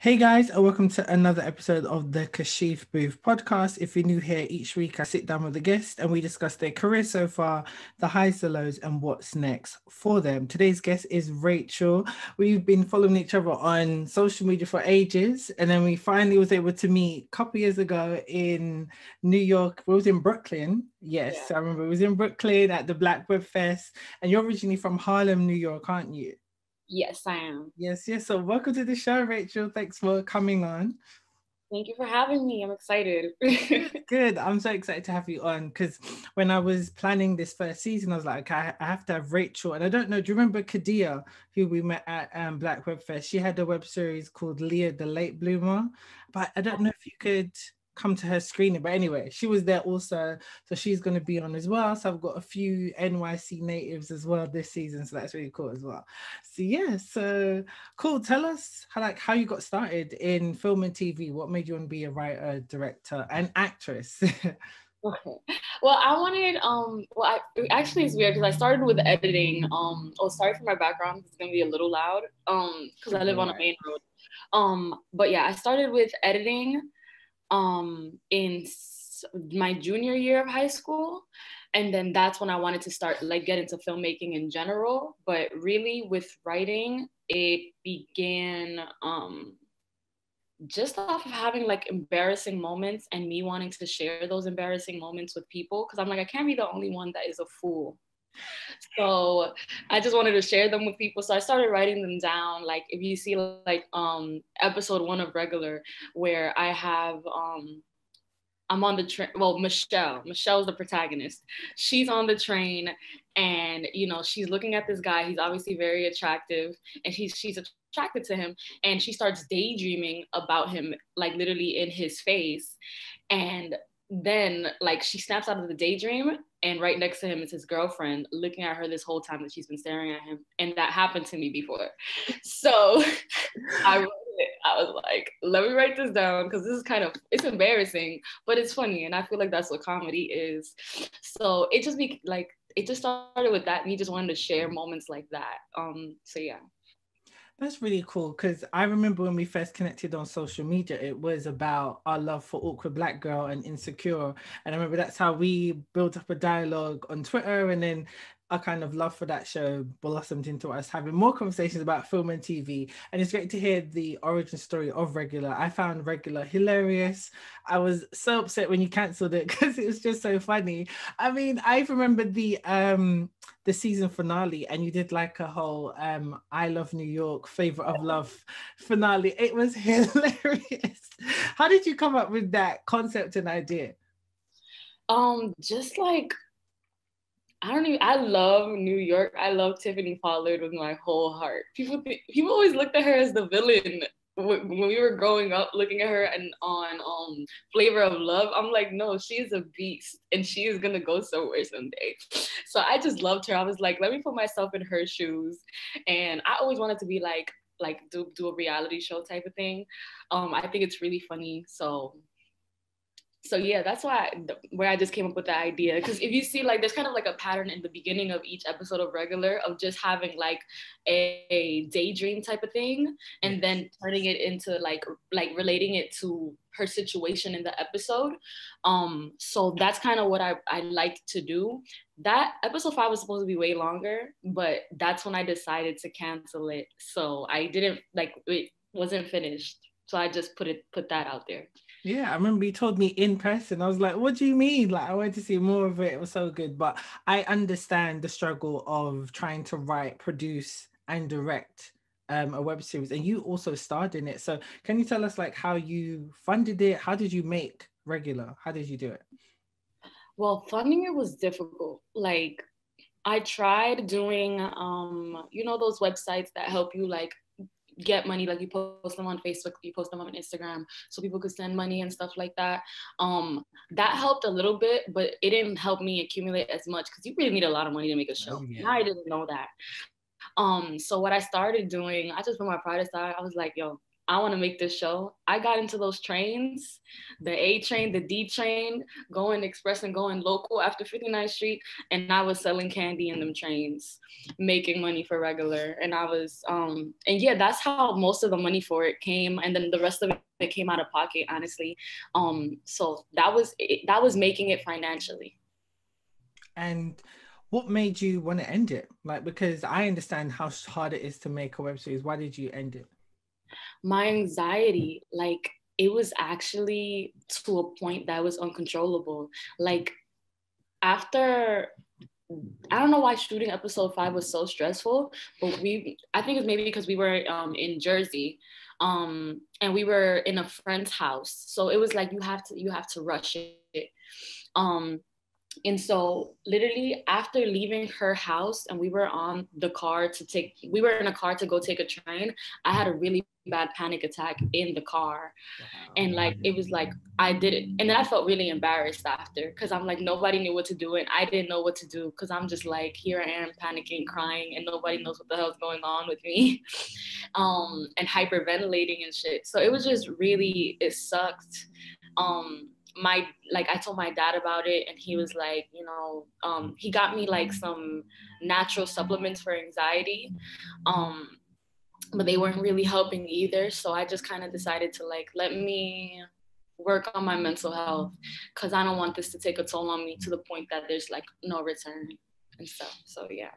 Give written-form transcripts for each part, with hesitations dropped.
Hey guys, and welcome to another episode of the Kashif Boothe podcast. If you're new here, each week I sit down with a guest and we discuss their career so far, the highs, the lows, and what's next for them. Today's guest is Rachel. We've been following each other on social media for ages, and then we finally was able to meet a couple years ago in New York. We was in Brooklyn. Yes, I remember it was in Brooklyn at the Black Web Fest, and you're originally from Harlem, New York, aren't you? Yes, I am. Yes. So welcome to the show, Rachel. Thanks for coming on. Thank you for having me. I'm excited. Good. I'm so excited to have you on because when I was planning this first season, I was like, okay, I have to have Rachel. And I don't know, do you remember Kadia, who we met at Black Web Fest? She had a web series called Leah the Late Bloomer, but I don't know if you could come to her screening. But anyway, she was there also, so she's going to be on as well. So I've got a few NYC natives as well this season, so that's really cool as well. So yeah, so cool. Tell us how you got started in film and TV. What made you want to be a writer, director, and actress? Okay. Well, I wanted actually it's weird because I started with editing. Sorry for my background, it's gonna be a little loud. Because I live on a main road. But yeah, I started with editing in my junior year of high school, and then that's when I wanted to start get into filmmaking in general. But really with writing, it began just off of having embarrassing moments and me wanting to share those embarrassing moments with people, because I'm like, I can't be the only one that is a fool. So I just wanted to share them with people. So I started writing them down. Like if you see episode 1 of Regular, where I have I'm on the train. Well, Michelle's the protagonist. She's on the train, and she's looking at this guy. He's obviously very attractive, and she's attracted to him, and she starts daydreaming about him, like literally in his face. And then she snaps out of the daydream, and right next to him is his girlfriend looking at her this whole time that she's been staring at him. And that happened to me before. So I was like, let me write this down, because this is it's embarrassing, but it's funny. And I feel like that's what comedy is. So it just started with that. Me just wanted to share moments like that. So yeah. That's really cool, because I remember when we first connected on social media, it was about our love for Awkward Black Girl and Insecure. And I remember that's how we built up a dialogue on Twitter. And then our kind of love for that show blossomed into us having more conversations about film and TV. And it's great to hear the origin story of Regular. I found Regular hilarious. I was so upset when you cancelled it because it was just so funny. I mean, I remember the season finale, and you did like a whole I Love New York, Favor of Love finale. It was hilarious. How did you come up with that concept and idea? Just I love New York. I love Tiffany Pollard with my whole heart. People always looked at her as the villain when we were growing up, looking at her and on Flavor of Love. I'm like, no, she's a beast, and she is gonna go somewhere someday. So I just loved her. I was like, let me put myself in her shoes. And I always wanted to be do a reality show type of thing. I think it's really funny. So yeah, that's where I just came up with the idea. Because if you see, there's kind of a pattern in the beginning of each episode of Regular of just having a daydream type of thing, and then turning it into relating it to her situation in the episode. So that's kind of what I like to do. That episode 5 was supposed to be way longer, but that's when I decided to cancel it. So I didn't it wasn't finished. So I just put that out there. Yeah, I remember you told me in person. I was like, what do you mean? I wanted to see more of it. It was so good. But I understand the struggle of trying to write, produce, and direct a web series. And you also starred in it. So can you tell us how you funded it? How did you make Regular? How did you do it? Well, funding it was difficult. I tried doing those websites that help you get money, you post them on Facebook, you post them on Instagram, so people could send money and stuff like that. That helped a little bit, but it didn't help me accumulate as much, because you really need a lot of money to make a show. I didn't know that. So what I started doing, I just put my pride aside. I was like, yo, I want to make this show. I got into those trains, the A train, the D train, going express and going local after 59th Street. And I was selling candy in them trains, making money for regular. And I was, and yeah, that's how most of the money for it came. And then the rest of it came out of pocket, honestly. So that was making it financially. And what made you want to end it? Like, because I understand how hard it is to make a web series. Why did you end it? My anxiety, like, it was actually to a point that was uncontrollable. Like, after, I don't know why shooting episode 5 was so stressful, but I think it's maybe because we were in Jersey, and we were in a friend's house, so it was like you have to rush it. And so literally after leaving her house and we were in a car to go take a train, I had a really bad panic attack in the car. Wow. And like, it was like, I did it. And then I felt really embarrassed after, because I'm like, nobody knew what to do. And I didn't know what to do, because I'm just like, here I am panicking, crying, and nobody knows what the hell's going on with me. And hyperventilating and shit. So it was just really, it sucked. I told my dad about it, and he was like, he got me like some natural supplements for anxiety, but they weren't really helping either. So I just kind of decided to like, let me work on my mental health, because I don't want this to take a toll on me to the point that there's like no return and stuff. So yeah.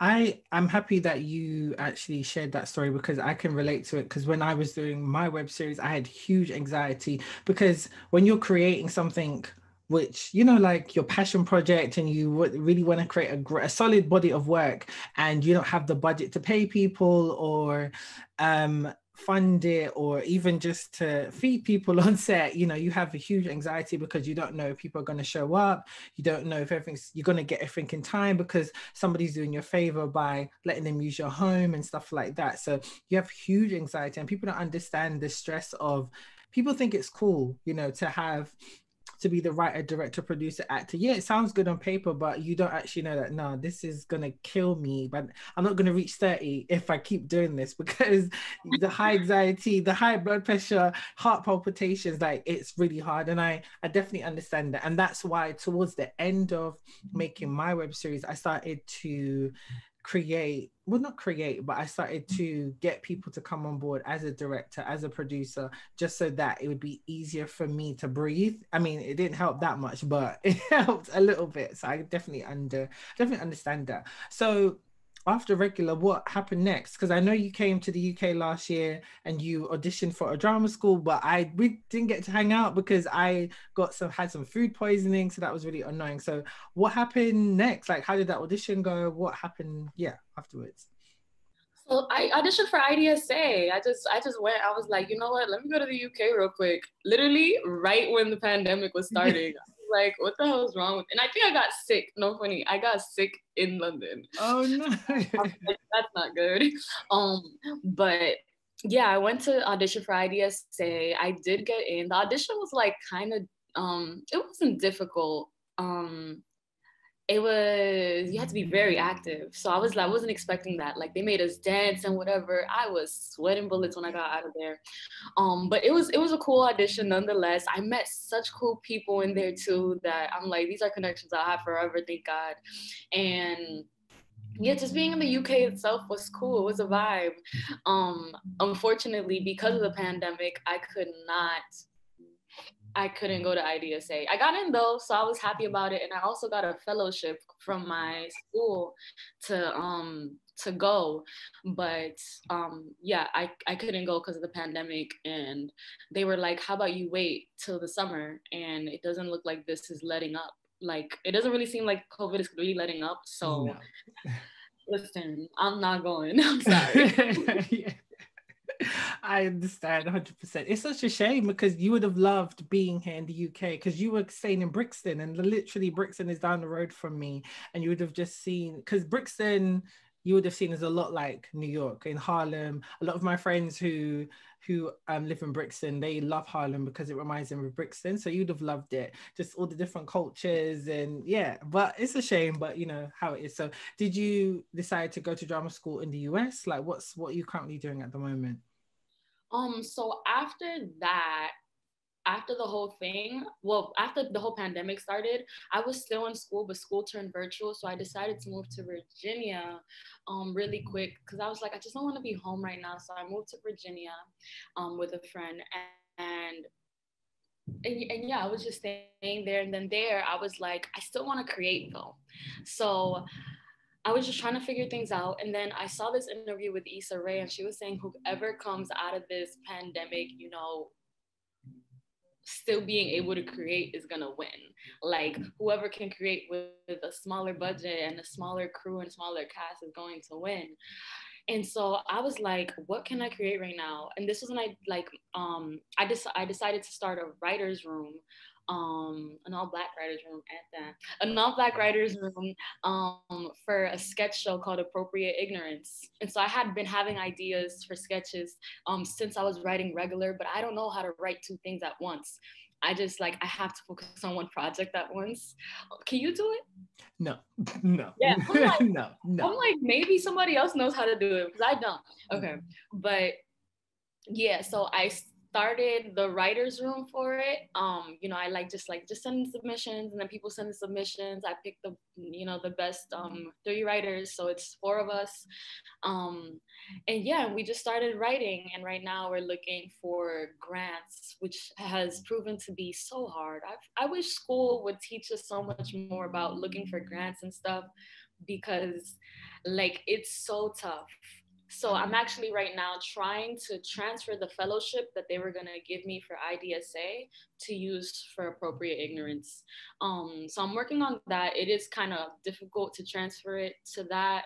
I'm happy that you actually shared that story, because I can relate to it. Because when I was doing my web series, I had huge anxiety, because when you're creating something which, like your passion project, and you really want to create a solid body of work, and you don't have the budget to pay people or fund it, or even just to feed people on set, you have a huge anxiety, because you don't know if people are going to show up. You don't know if you're going to get everything in time, because somebody's doing you a favor by letting them use your home and stuff like that. So you have huge anxiety, and people don't understand the stress of, people think it's cool, to be the writer, director, producer, actor. Yeah, it sounds good on paper, but you don't actually know that, no, this is going to kill me. But I'm not going to reach 30 if I keep doing this, because the high anxiety, the high blood pressure, heart palpitations, like, it's really hard. And I definitely understand that. And that's why towards the end of making my web series, I started to I started to get people to come on board as a director, as a producer, just so that it would be easier for me to breathe. I mean, it didn't help that much, but it helped a little bit. So I definitely understand that. So after regular, what happened next? Because I know you came to the UK last year and you auditioned for a drama school, but we didn't get to hang out because I had some food poisoning, so that was really annoying. So what happened next? Like, how did that audition go? What happened? Yeah, afterwards. So I auditioned for IDSA. I just went. I was like, you know what? Let me go to the UK real quick. Literally right when the pandemic was starting. Like, what the hell is wrong with? And I think I got sick. No funny, I got sick in London. Oh no. Like, that's not good. But yeah, I went to audition for IDSA. I did get in. The audition was like kind of it wasn't difficult. It was, you had to be very active. So I wasn't expecting that. Like, they made us dance and whatever. I was sweating bullets when I got out of there. But it was a cool audition nonetheless. I met such cool people in there too, that I'm like, these are connections I'll have forever, thank God. And yeah, just being in the UK itself was cool. It was a vibe. Unfortunately, because of the pandemic, I couldn't go to IDSA. I got in though, so I was happy about it. And I also got a fellowship from my school to go. But yeah, I couldn't go because of the pandemic. And they were like, how about you wait till the summer? And it doesn't look like this is letting up. Like, it doesn't really seem like COVID is really letting up. So no. Listen, I'm not going. I'm sorry. Yeah. I understand 100%. It's such a shame, because you would have loved being here in the UK, because you were staying in Brixton, and literally Brixton is down the road from me, and you would have just seen, because Brixton you would have seen as a lot like New York. In Harlem, a lot of my friends who live in Brixton, they love Harlem because it reminds them of Brixton. So you'd have loved it, just all the different cultures. And yeah, but it's a shame, but you know how it is. So did you decide to go to drama school in the US? Like, what are you currently doing at the moment? So after the whole thing, well, after the whole pandemic started, I was still in school, but school turned virtual. So I decided to move to Virginia really quick because I was like, I just don't want to be home right now. So I moved to Virginia with a friend. And yeah, I was just staying there. And then there, I was like, I still want to create though. So I was just trying to figure things out. And then I saw this interview with Issa Rae, and she was saying, whoever comes out of this pandemic, you know, still being able to create is gonna win. Like whoever can create with a smaller budget and a smaller crew and smaller cast is going to win. And so I was like, what can I create right now? And this was when I decided to start a writer's room, an all black writer's room at that, an all black writer's room for a sketch show called Appropriate Ignorance. And so I had been having ideas for sketches since I was writing regular, but I don't know how to write two things at once. I just like I have to focus on one project at once. Can you do it? No, no, Yeah, no, no. I'm like maybe somebody else knows how to do it because I don't. Okay, but yeah, so I started the writers room for it. You know, I just send submissions, and then people send the submissions. I pick the best 3 writers, so it's 4 of us. And yeah, we just started writing, and right now we're looking for grants, which has proven to be so hard. I wish school would teach us so much more about looking for grants and stuff, because like it's so tough. So I'm actually right now trying to transfer the fellowship that they were gonna give me for IDSA to use for Appropriate Ignorance. So I'm working on that. It is kind of difficult to transfer it to that,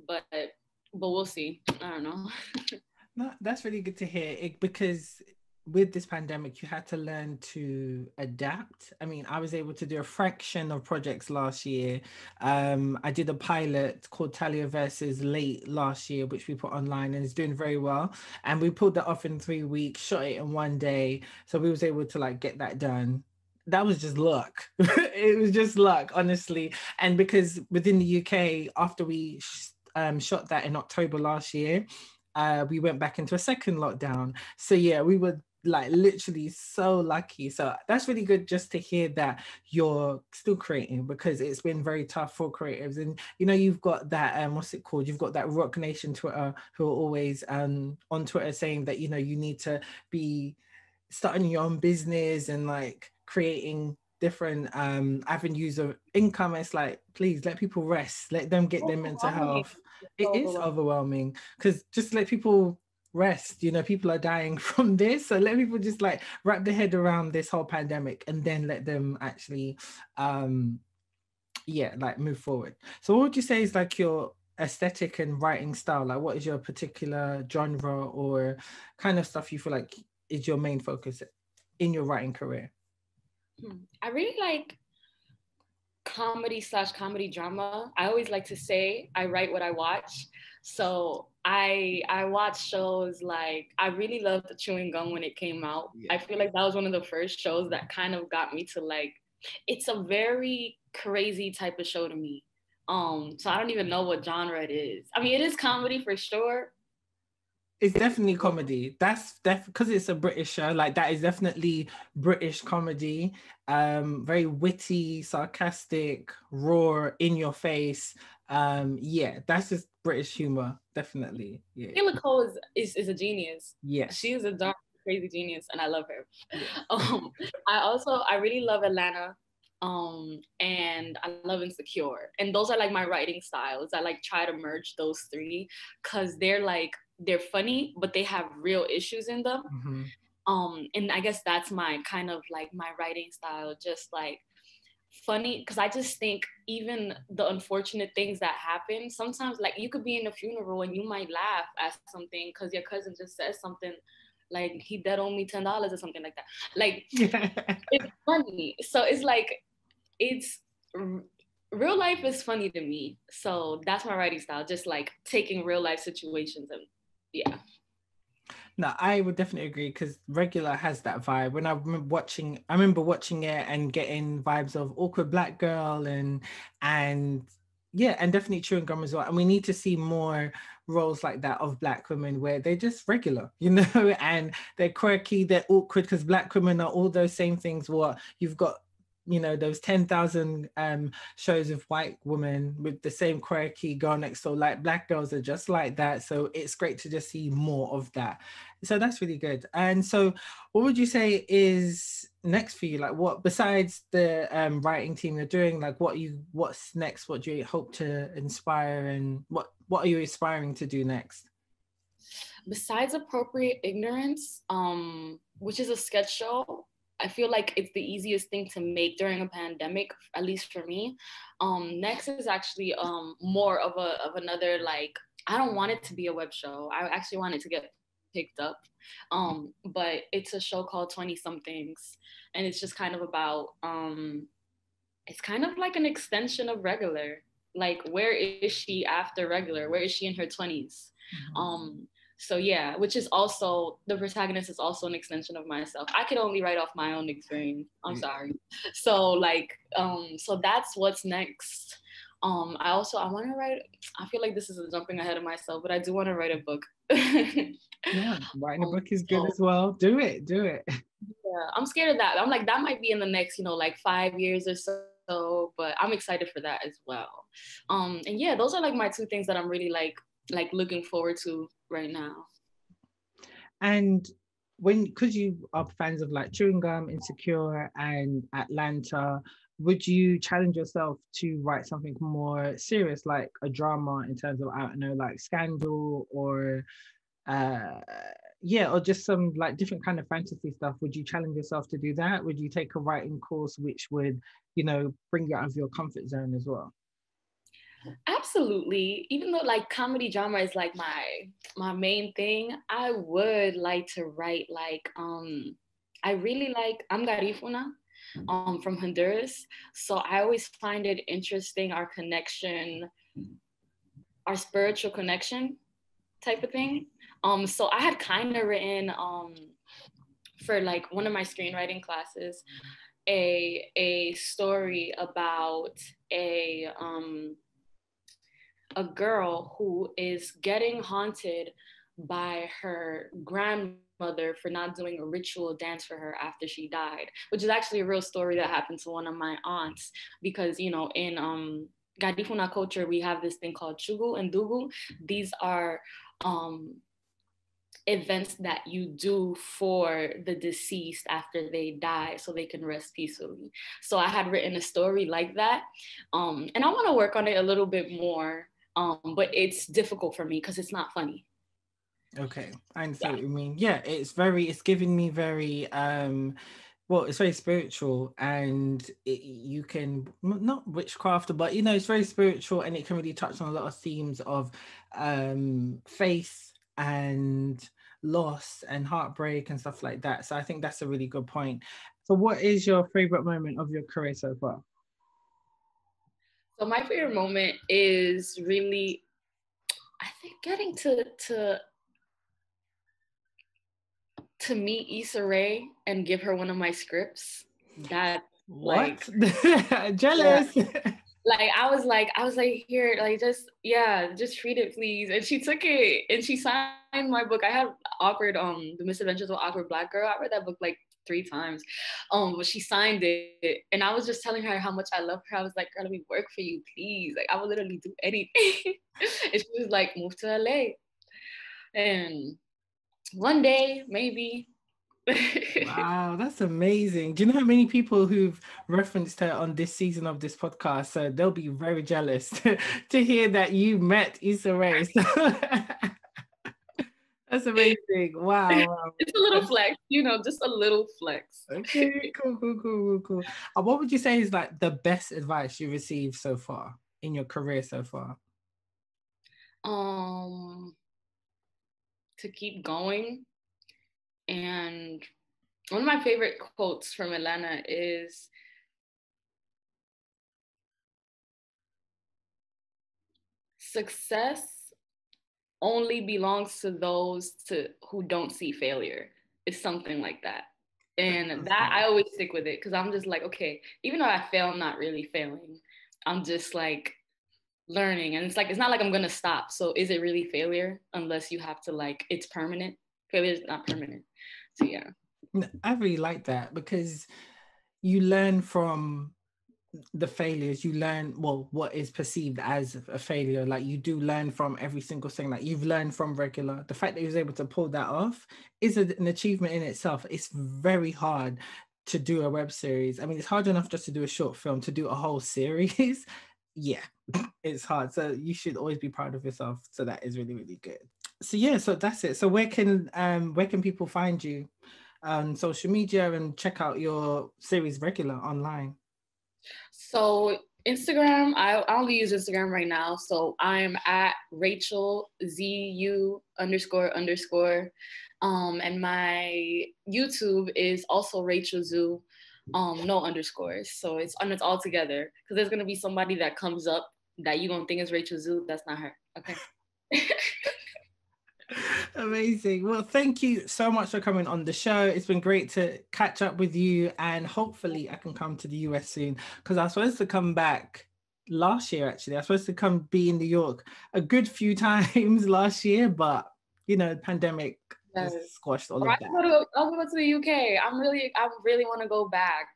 but we'll see. I don't know. No, that's really good to hear because with this pandemic, you had to learn to adapt. I mean, I was able to do a fraction of projects last year. I did a pilot called Talia versus late last year, which we put online and it's doing very well. And we pulled that off in 3 weeks, shot it in one day. So we was able to like get that done. That was just luck. It was just luck, honestly. And because within the UK, after we shot that in October last year, we went back into a second lockdown. So yeah, we were like literally so lucky. So that's really good just to hear that you're still creating because it's been very tough for creatives. And you know, you've got that what's it called? You've got that Rock Nation Twitter who are always on Twitter saying that, you know, you need to be starting your own business and like creating different avenues of income. It's like, please let people rest, let them get their mental health. It is overwhelming because just let people rest. You know, people are dying from this, so let people just like wrap their head around this whole pandemic and then let them actually like move forward. So what would you say is like your aesthetic and writing style? Like what is your particular genre or kind of stuff you feel like is your main focus in your writing career? I really like comedy/comedy drama. I always like to say I write what I watch. So I watch shows like I really loved the Chewing Gum when it came out. Yeah. I feel like that was one of the first shows that kind of got me to like, it's a very crazy type of show to me. So I don't even know what genre it is. I mean, it is comedy for sure. It's definitely comedy. That's because it's a British show. Like that is definitely British comedy. Very witty, sarcastic, raw, in your face. Yeah, that's just British humor, definitely. Yeah. Kayla Cole is a genius. Yeah, she is a dark, crazy genius, and I love her. Yeah. I really love Atlanta. And I love Insecure, and those are like my writing styles. I like try to merge those 3 because they're funny, but they have real issues in them. Mm-hmm. And I guess that's my kind of like my writing style, just like funny, because I just think even the unfortunate things that happen sometimes, like you could be in a funeral and you might laugh at something because your cousin just says something like he dead owe me $10 or something like that. Like it's funny. So it's like it's real life is funny to me. So that's my writing style, just like taking real life situations and yeah. No, I would definitely agree because regular has that vibe. When I remember watching it and getting vibes of awkward black girl and Yeah, and definitely chewing gum as well. And we need to see more roles like that of Black women where they're just regular, you know, and they're quirky, they're awkward, because Black women are all those same things. What you've got, you know, those 10,000 shows of white women with the same quirky girl next door. Like Black girls are just like that. So it's great to just see more of that. So that's really good. And so what would you say is next for you? Like what, besides the writing team you're doing, like what's next? What do you hope to inspire, and what are you aspiring to do next? Besides Appropriate Ignorance, which is a sketch show, I feel like it's the easiest thing to make during a pandemic, at least for me. Next is actually more of another, like, I don't want it to be a web show. I actually want it to get picked up. But it's a show called 20 Somethings, and it's just kind of about it's kind of like an extension of Regular. Like, where is she after Regular? Where is she in her 20s? Mm-hmm. So yeah, which is also, the protagonist is also an extension of myself. I could only write off my own experience. I'm sorry. So like, so that's what's next. I want to write, I feel like this is jumping ahead of myself, but I do want to write a book. Yeah, writing a book is good as well. Do it. Yeah, I'm scared of that. I'm like, that might be in the next, like 5 years or so, but I'm excited for that as well. And yeah, those are like my two things that I'm really like looking forward to right now. And because you are fans of like Chewing Gum, Insecure, and Atlanta, would you challenge yourself to write something more serious, like a drama in terms of, I don't know, like Scandal, or uh yeah, or just some like different kind of fantasy stuff? Would you challenge yourself to do that? Would you take a writing course which would, bring you out of your comfort zone as well? Absolutely. Even though like comedy drama is like my main thing, I would like to write like I really like Amgarifuna from Honduras. So I always find it interesting, our connection, our spiritual connection type of thing. So I had kind of written for like one of my screenwriting classes a story about a girl who is getting haunted by her grandmother for not doing a ritual dance for her after she died, which is actually a real story that happened to one of my aunts. Because in Garifuna culture, we have this thing called chugu and dugu. These are events that you do for the deceased after they die so they can rest peacefully. So I had written a story like that, and I want to work on it a little bit more, but it's difficult for me because it's not funny. Okay, I understand what you mean. Yeah, it's giving me very well, it's very spiritual, and you can not witchcraft, but it's very spiritual, and it can really touch on a lot of themes of faith and loss and heartbreak and stuff like that. So I think that's a really good point. So what is your favorite moment of your career so far? So my favorite moment is really, I think, getting to meet Issa Rae and give her one of my scripts. That What? like Jealous. yeah. Like I was like, here, like just read it, please. And she took it and she signed my book. I have awkward, The Misadventures of Awkward Black Girl. I read that book like 3 times. But she signed it, and I was just telling her how much I love her. I was like, girl, let me work for you, please. Like I will literally do anything. And she was like, move to LA. And one day, maybe. Wow, that's amazing. Do you know how many people who've referenced her on this season of this podcast? So they'll be very jealous to hear that you met Issa Rae. So that's amazing. Wow. It's a little flex, just a little flex. Okay, cool. What would you say is like the best advice you received so far in your career so far? To keep going. And one of my favorite quotes from Atlanta is, success only belongs to those who don't see failure. It's something like that. And that I always stick with it because I'm just like, okay, even though I fail, I'm not really failing. I'm just like, learning. And it's like, it's not like I'm gonna stop. So is it really failure unless you have to like, it's permanent? Failure is not permanent. So yeah. I really like that because you learn from the failures. You learn, well, what is perceived as a failure. Like you do learn from every single thing. Like you've learned from regular. The fact that he was able to pull that off is an achievement in itself. It's very hard to do a web series. I mean, it's hard enough just to do a short film. To do a whole series, yeah, it's hard. So you should always be proud of yourself. So that is really, really good. So yeah, so that's it. So where can people find you on social media and check out your series regular online? So Instagram, I only use Instagram right now. So I'm at Rachel ZU underscore underscore. And my YouTube is also Rachel Zoo, no underscores. So it's all together because there's gonna be somebody that comes up that you don't think is Rachel Zoo. That's not her. Okay. Amazing. Well, thank you so much for coming on the show. It's been great to catch up with you, and hopefully, I can come to the US soon because I was supposed to come back last year. Actually, I was supposed to come be in New York a good few times last year, but pandemic Yes. just squashed all Or of that. I'll go to the UK. I really want to go back.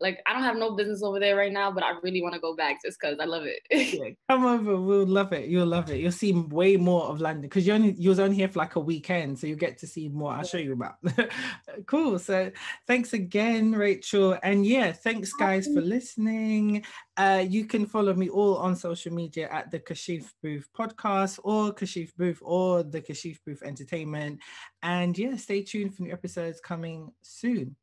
Like I don't have no business over there right now, but I really want to go back just because I love it. Yeah, come over. We'll love it. You'll love it. You'll see way more of London because you was only here for like a weekend, so you get to see more. I'll show you about. Cool. So thanks again, Rachel. And yeah, thanks guys for listening. You can follow me all on social media at the Kashif Boothe podcast or Kashif Boothe or the Kashif Boothe Entertainment. And yeah, stay tuned for new episodes coming soon.